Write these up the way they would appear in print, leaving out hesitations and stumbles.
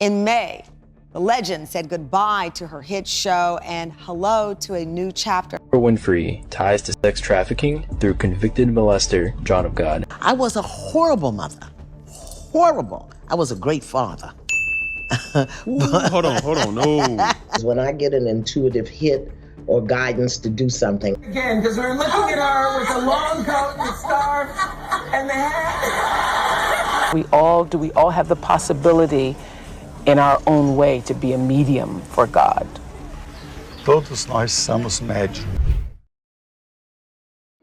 In May, the legend said goodbye to her hit show and hello to a new chapter. Oprah Winfrey ties to sex trafficking through convicted molester John of God. I was a horrible mother. Horrible. I was a great father. Ooh, hold on, no. When I get an intuitive hit or guidance to do something. Again, because we're looking at her with a long coat and scarf and the hat. Do we all have the possibility in our own way to be a medium for God? Todos nós somos médium.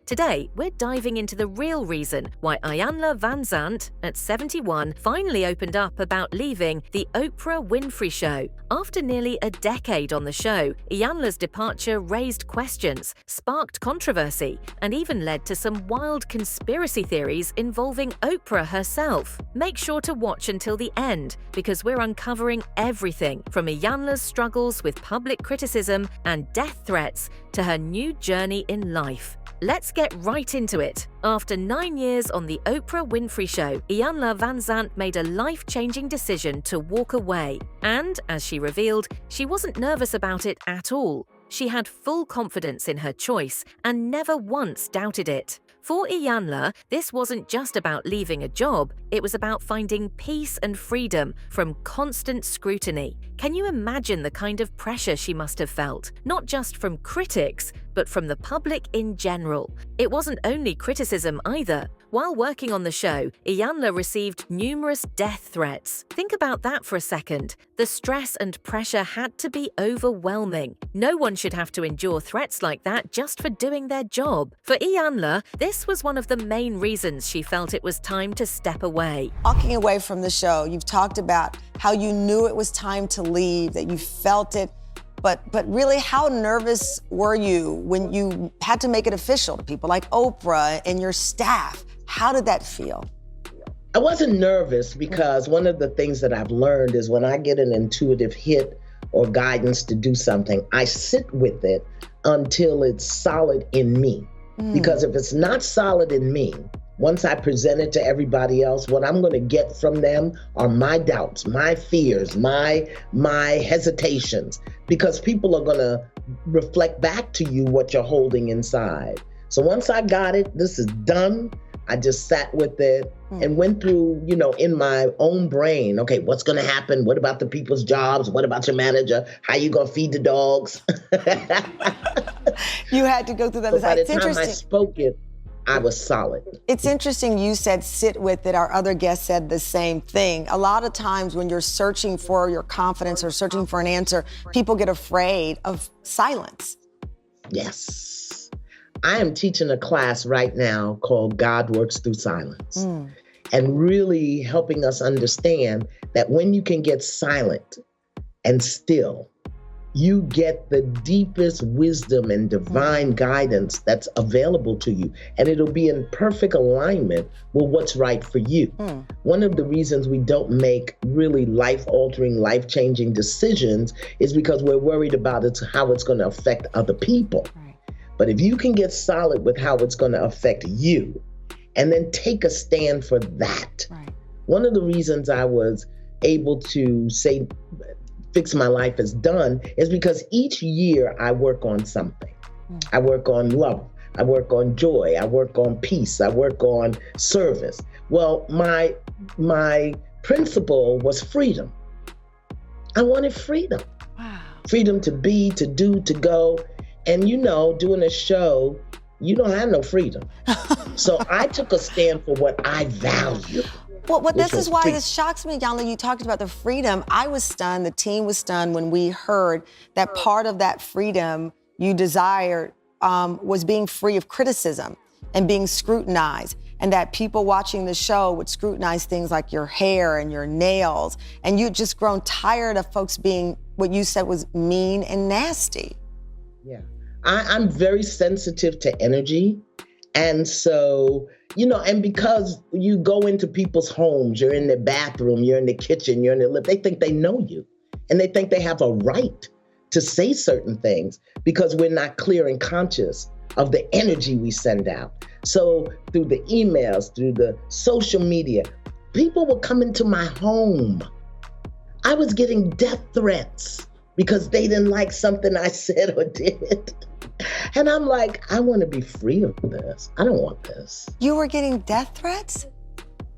Today, we're diving into the real reason why Iyanla Vanzant, at 71, finally opened up about leaving the Oprah Winfrey Show. After nearly a decade on the show, Iyanla's departure raised questions, sparked controversy, and even led to some wild conspiracy theories involving Oprah herself. Make sure to watch until the end, because we're uncovering everything from Iyanla's struggles with public criticism and death threats to her new journey in life. Let's get right into it. After 9 years on the Oprah Winfrey Show, Iyanla Vanzant made a life-changing decision to walk away. And, as she revealed, she wasn't nervous about it at all. She had full confidence in her choice and never once doubted it. For Iyanla, this wasn't just about leaving a job, it was about finding peace and freedom from constant scrutiny. Can you imagine the kind of pressure she must have felt? Not just from critics, but from the public in general. It wasn't only criticism either. While working on the show, Iyanla received numerous death threats. Think about that for a second. The stress and pressure had to be overwhelming. No one should have to endure threats like that just for doing their job. For Iyanla, this was one of the main reasons she felt it was time to step away. Walking away from the show, you've talked about how you knew it was time to leave, that you felt it, but really, how nervous were you when you had to make it official to people like Oprah and your staff? How did that feel? I wasn't nervous because one of the things that I've learned is when I get an intuitive hit or guidance to do something, I sit with it until it's solid in me. Because if it's not solid in me, once I present it to everybody else, what I'm going to get from them are my doubts, my fears, my hesitations, because people are going to reflect back to you what you're holding inside. So once I got it, this is done. I just sat with it and went through, in my own brain, okay, what's going to happen? What about the people's jobs? What about your manager? How you going to feed the dogs? You had to go through that. So by the time I spoke it, I was solid. It's interesting you said sit with it. Our other guest said the same thing. A lot of times when you're searching for your confidence or searching for an answer, people get afraid of silence. Yes. I am teaching a class right now called God Works Through Silence. And really helping us understand that when you can get silent and still, you get the deepest wisdom and divine guidance that's available to you. And it'll be in perfect alignment with what's right for you. One of the reasons we don't make really life-altering, life-changing decisions is because we're worried about how it's going to affect other people. But if you can get solid with how it's going to affect you and then take a stand for that. One of the reasons I was able to say, Fix My Life is done is because each year I work on something. I work on love. I work on joy. I work on peace. I work on service. Well, my principle was freedom. I wanted freedom. Freedom to be, to do, to go. And doing a show, you don't have no freedom. So I took a stand for what I value. Well, this is why this shocks me, Iyanla. You talked about the freedom. I was stunned, the team was stunned when we heard that part of that freedom you desired was being free of criticism and being scrutinized, and that people watching the show would scrutinize things like your hair and your nails, and you'd just grown tired of folks being what you said was mean and nasty. Yeah, I'm very sensitive to energy. And so, and because you go into people's homes, you're in their bathroom, you're in the kitchen, you're in their they think they know you. And they think they have a right to say certain things because we're not clear and conscious of the energy we send out. So through the emails, through the social media, people will come into my home. I was getting death threats because they didn't like something I said or did. And I'm like, I want to be free of this. I don't want this. You were getting death threats?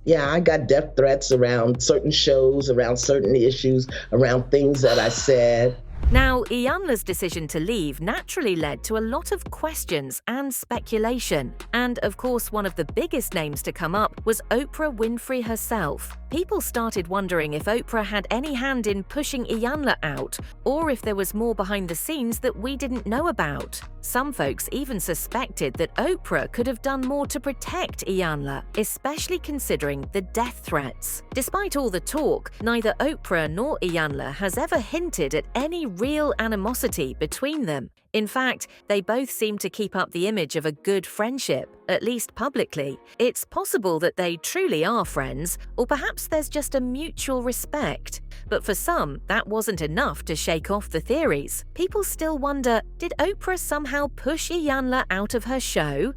Yeah, I got death threats around certain shows, around certain issues, around things that I said. Now, Iyanla's decision to leave naturally led to a lot of questions and speculation. And of course, one of the biggest names to come up was Oprah Winfrey herself. People started wondering if Oprah had any hand in pushing Iyanla out, or if there was more behind the scenes that we didn't know about. Some folks even suspected that Oprah could have done more to protect Iyanla, especially considering the death threats. Despite all the talk, neither Oprah nor Iyanla has ever hinted at any real animosity between them. In fact, they both seem to keep up the image of a good friendship, at least publicly. It's possible that they truly are friends, or perhaps there's just a mutual respect. But for some, that wasn't enough to shake off the theories. People still wonder, did Oprah somehow push Iyanla out of her show?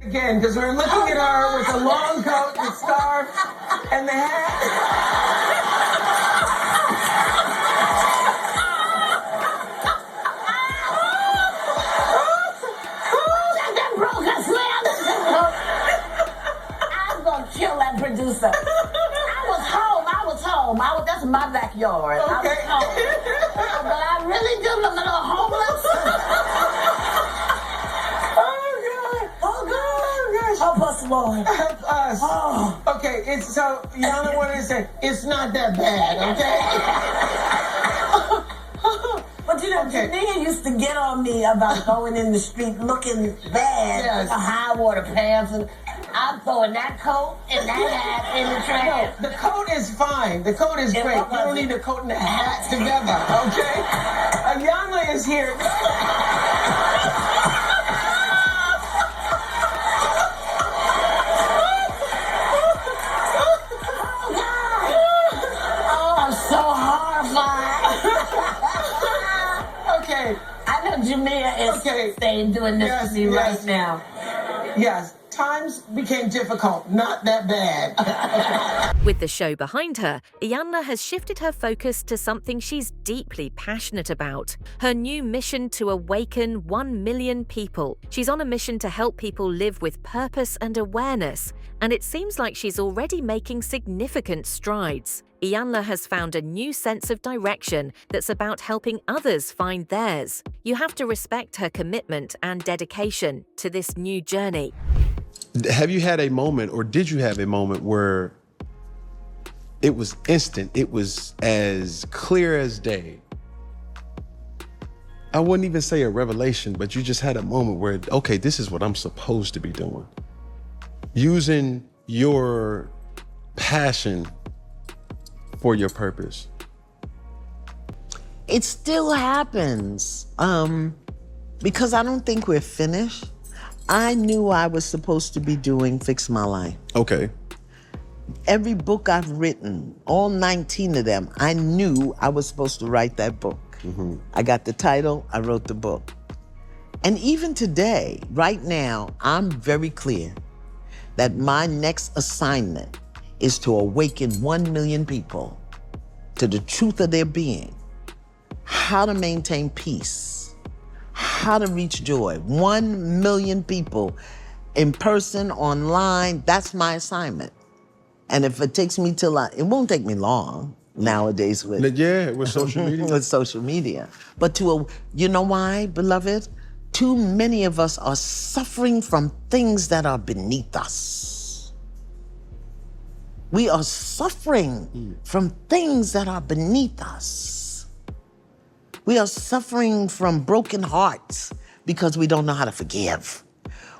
Again, because we're looking at her with a long coat, the scarf, and the hat. Kill that producer. I was home. That's my backyard. Okay. I was home. But I really do look a little homeless. Oh, gosh. Help us, Lord. Help us. Oh. Okay, so Iyanla wanted to say, it's not that bad, okay? But you know, Jamia used to get on me about going in the street looking bad, Yes. high water pants, and I'm throwing that coat and that hat in the trash. No, the coat is fine. The coat is great. You don't need the coat and the hat together, okay? Iyanla is here. Oh, I'm so horrified. Okay. I know Jamia is staying doing this to me right now. Yes. Times became difficult, not that bad. With the show behind her, Iyanla has shifted her focus to something she's deeply passionate about, her new mission to awaken 1 million people. She's on a mission to help people live with purpose and awareness, and it seems like she's already making significant strides. Iyanla has found a new sense of direction that's about helping others find theirs. You have to respect her commitment and dedication to this new journey. Have you had a moment, or did you have a moment where it was instant, it was as clear as day? I wouldn't even say a revelation, but you just had a moment where, okay, this is what I'm supposed to be doing. Using your passion for your purpose. It still happens, because I don't think we're finished. I knew I was supposed to be doing Fix My Life. Okay. Every book I've written, all 19 of them, I knew I was supposed to write that book. Mm-hmm. I got the title, I wrote the book. And even today, right now, I'm very clear that my next assignment is to awaken 1 million people to the truth of their being, how to maintain peace, how to reach joy. 1 million people in person, online, that's my assignment. And if it takes me till it won't take me long nowadays with social media. with social media. But you know why, beloved? Too many of us are suffering from things that are beneath us. We are suffering from things that are beneath us. We are suffering from broken hearts because we don't know how to forgive.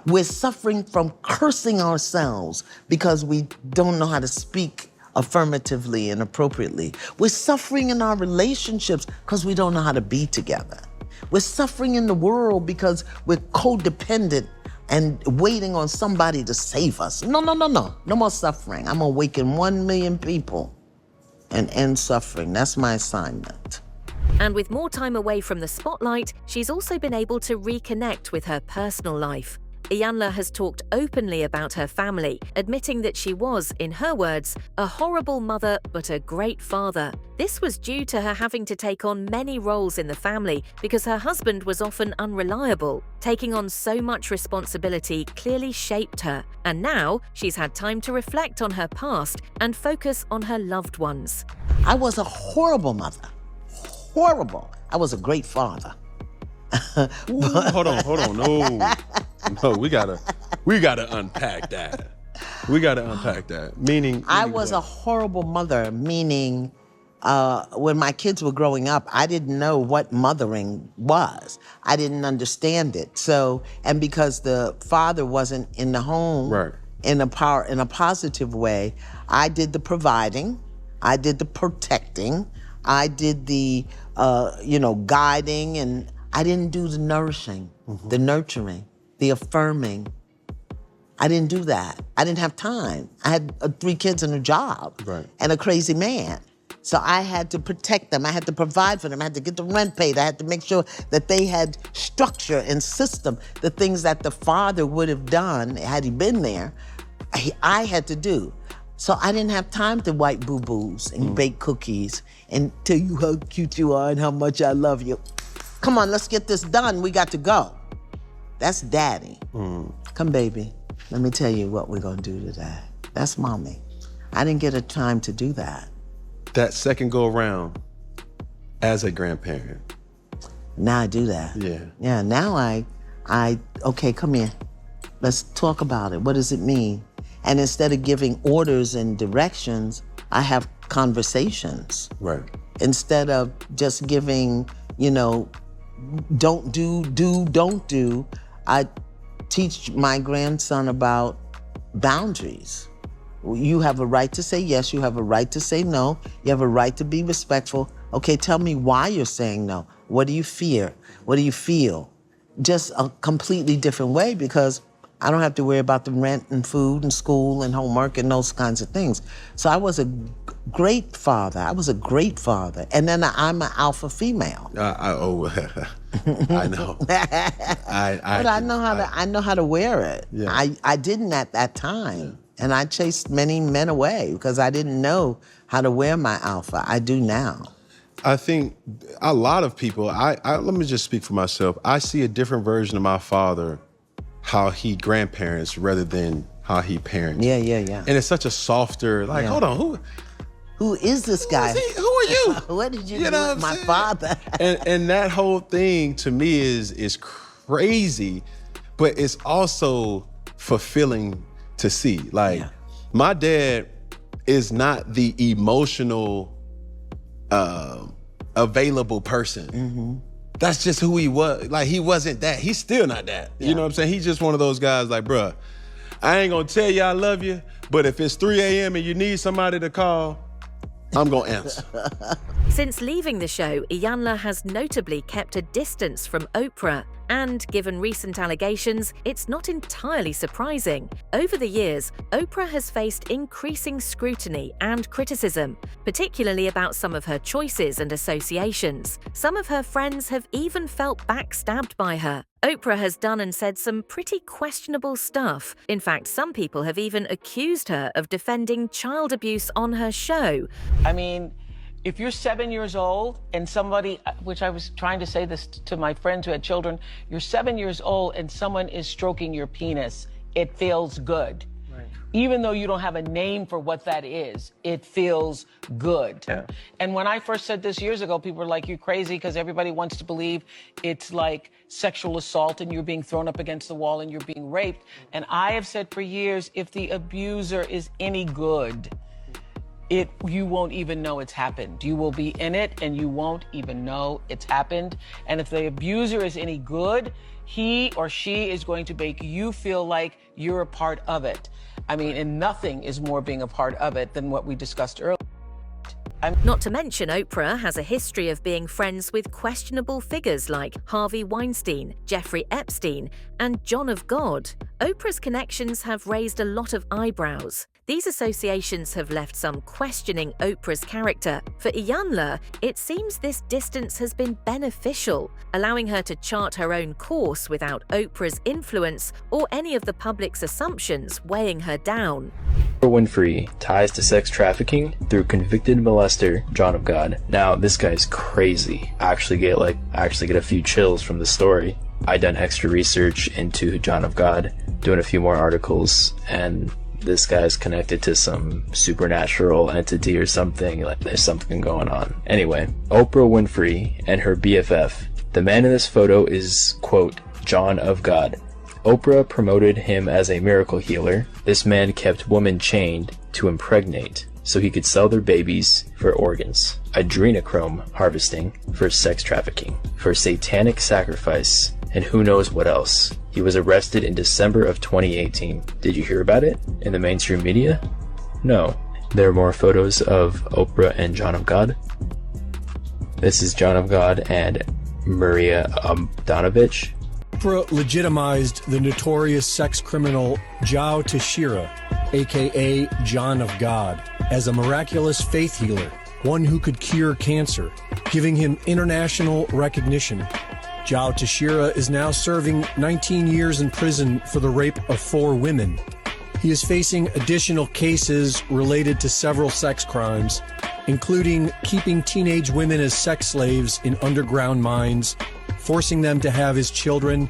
We're suffering from cursing ourselves because we don't know how to speak affirmatively and appropriately. We're suffering in our relationships because we don't know how to be together. We're suffering in the world because we're codependent and waiting on somebody to save us. No. No more suffering. I'm gonna awaken 1 million people and end suffering. That's my assignment. And with more time away from the spotlight, she's also been able to reconnect with her personal life. Iyanla has talked openly about her family, admitting that she was, in her words, a horrible mother but a great father. This was due to her having to take on many roles in the family because her husband was often unreliable. Taking on so much responsibility clearly shaped her, and now she's had time to reflect on her past and focus on her loved ones. I was a horrible mother. Horrible. I was a great father. Ooh, hold on. No, we gotta unpack that. We gotta unpack that. Meaning I was what? a horrible mother, meaning when my kids were growing up, I didn't know what mothering was. I didn't understand it. So, and because the father wasn't in the home right. in a positive way, I did the providing, I did the protecting, I did the guiding, and I didn't do the nourishing, the nurturing, the affirming. I didn't do that. I didn't have time. I had 3 kids and a job and a crazy man. So I had to protect them. I had to provide for them. I had to get the rent paid. I had to make sure that they had structure and system. The things that the father would have done had he been there, I had to do. So I didn't have time to wipe boo-boos and bake cookies and tell you how cute you are and how much I love you. Come on, let's get this done. We got to go. That's daddy. Come, baby. Let me tell you what we're gonna do today. That's mommy. I didn't get a time to do that. That second go around as a grandparent. Now I do that. Yeah. Yeah, now okay, come here. Let's talk about it. What does it mean? And instead of giving orders and directions, I have conversations. Right. Instead of just giving, don't do, I teach my grandson about boundaries. You have a right to say yes, you have a right to say no, you have a right to be respectful. Okay, tell me why you're saying no. What do you fear? What do you feel? Just a completely different way, because I don't have to worry about the rent and food and school and homework and those kinds of things. So I was a great father. I was a great father. And then I'm an alpha female. I know. But I know how to wear it. Yeah. I didn't at that time. And I chased many men away because I didn't know how to wear my alpha. I do now. I think a lot of people, let me just speak for myself. I see a different version of my father, how he grandparents rather than how he parents. Yeah. And it's such a softer, hold on, who is this guy? Who are you? What did you do with my father? and that whole thing to me is crazy, but it's also fulfilling to see. My dad is not the emotional, available person. That's just who he was. He wasn't that. He's still not that. You know what I'm saying? He's just one of those guys bruh, I ain't gonna tell you I love you, but if it's 3 a.m. and you need somebody to call, I'm gonna answer. Since leaving the show, Iyanla has notably kept a distance from Oprah. And given recent allegations, it's not entirely surprising. Over the years, Oprah has faced increasing scrutiny and criticism, particularly about some of her choices and associations. Some of her friends have even felt backstabbed by her. Oprah has done and said some pretty questionable stuff. In fact, some people have even accused her of defending child abuse on her show. I mean, if you're 7 years old and somebody, which I was trying to say this to my friends who had children, you're 7 years old and someone is stroking your penis, it feels good. Right. Even though you don't have a name for what that is, it feels good. Yeah. And when I first said this years ago, people were like, you're crazy, because everybody wants to believe it's like sexual assault and you're being thrown up against the wall and you're being raped. And I have said for years, if the abuser is any good, you won't even know it's happened. You will be in it and you won't even know it's happened. And if the abuser is any good, he or she is going to make you feel like you're a part of it. I mean, and nothing is more being a part of it than what we discussed earlier. Not to mention, Oprah has a history of being friends with questionable figures like Harvey Weinstein, Jeffrey Epstein, and John of God. Oprah's connections have raised a lot of eyebrows. These associations have left some questioning Oprah's character. For Iyanla, it seems this distance has been beneficial, allowing her to chart her own course without Oprah's influence or any of the public's assumptions weighing her down. Oprah Winfrey ties to sex trafficking through convicted molester John of God. Now, this guy's crazy. I actually get a few chills from the story. I done extra research into John of God, doing a few more articles, and this guy's connected to some supernatural entity or something. Like, there's something going on. Anyway, Oprah Winfrey and her BFF. The man in this photo is, quote, John of God. Oprah promoted him as a miracle healer. This man kept women chained to impregnate so he could sell their babies for organs, adrenochrome harvesting for sex trafficking, for satanic sacrifice, and who knows what else. He was arrested in December of 2018. Did you hear about it in the mainstream media? No. There are more photos of Oprah and John of God. This is John of God and Maria Donovich. Oprah legitimized the notorious sex criminal Joe Teixeira, aka John of God, as a miraculous faith healer, one who could cure cancer, giving him international recognition. Joe Teixeira is now serving 19 years in prison for the rape of 4 women. He is facing additional cases related to several sex crimes, including keeping teenage women as sex slaves in underground mines, forcing them to have his children,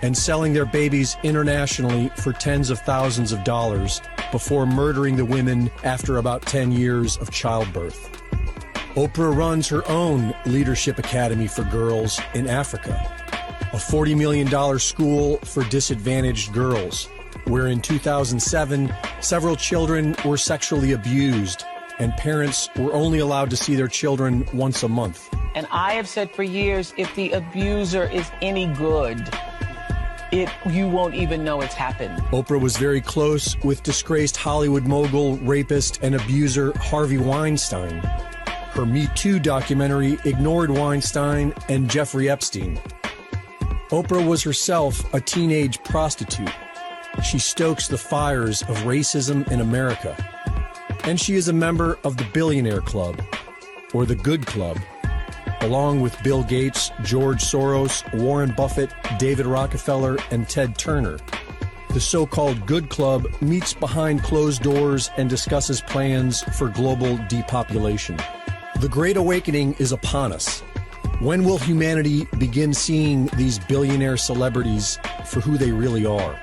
and selling their babies internationally for tens of thousands of dollars before murdering the women after about 10 years of childbirth. Oprah runs her own Leadership Academy for Girls in Africa, a $40 million school for disadvantaged girls, where in 2007, several children were sexually abused and parents were only allowed to see their children once a month. And I have said for years, if the abuser is any good, you won't even know it's happened. Oprah was very close with disgraced Hollywood mogul, rapist, and abuser Harvey Weinstein. Her Me Too documentary ignored Weinstein and Jeffrey Epstein. Oprah was herself a teenage prostitute. She stokes the fires of racism in America. And she is a member of the Billionaire Club, or the Good Club, along with Bill Gates, George Soros, Warren Buffett, David Rockefeller, and Ted Turner. The so-called Good Club meets behind closed doors and discusses plans for global depopulation. The Great Awakening is upon us. When will humanity begin seeing these billionaire celebrities for who they really are?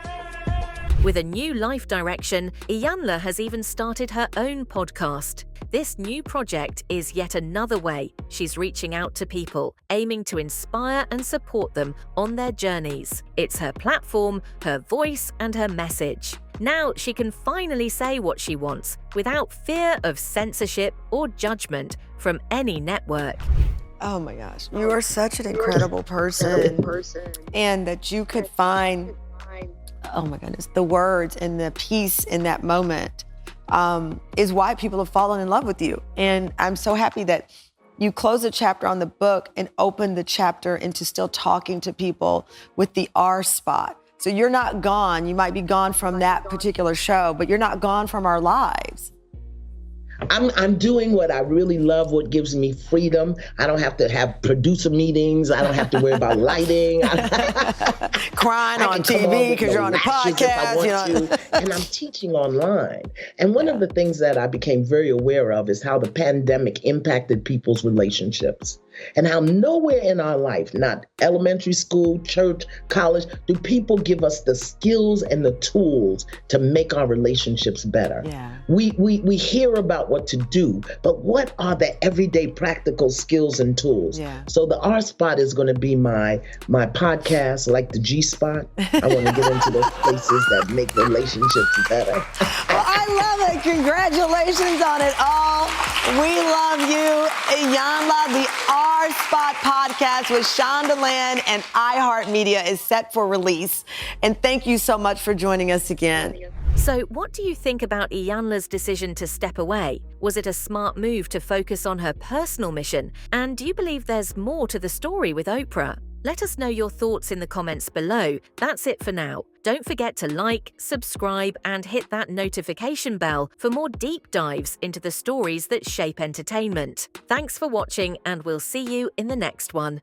With a new life direction, Iyanla has even started her own podcast. This new project is yet another way she's reaching out to people, aiming to inspire and support them on their journeys. It's her platform, her voice, and her message. Now she can finally say what she wants without fear of censorship or judgment from any network. Oh my gosh, you are such an incredible person. And that you could find, oh my goodness, the words and the peace in that moment is why people have fallen in love with you. And I'm so happy that you close a chapter on the book and open the chapter into still talking to people with the R spot. So you're not gone. You might be gone from that particular show, but you're not gone from our lives. I'm doing what I really love, what gives me freedom. I don't have to have producer meetings. I don't have to worry about lighting. Crying on TV because you're on a podcast. And I'm teaching online. And one of the things that I became very aware of is how the pandemic impacted people's relationships. And how nowhere in our life, not elementary school, church, college, do people give us the skills and the tools to make our relationships better. Yeah. We hear about what to do, but what are the everyday practical skills and tools? Yeah. So the R spot is going to be my podcast, like the G spot. I want to get into those places that make relationships better. Well, I love it. Congratulations on it all. We love you, Iyanla. The R Spot podcast with Shondaland and iHeartMedia is set for release. And thank you so much for joining us again. So what do you think about Iyanla's decision to step away? Was it a smart move to focus on her personal mission? And do you believe there's more to the story with Oprah? Let us know your thoughts in the comments below. That's it for now. Don't forget to like, subscribe, and hit that notification bell for more deep dives into the stories that shape entertainment. Thanks for watching, and we'll see you in the next one.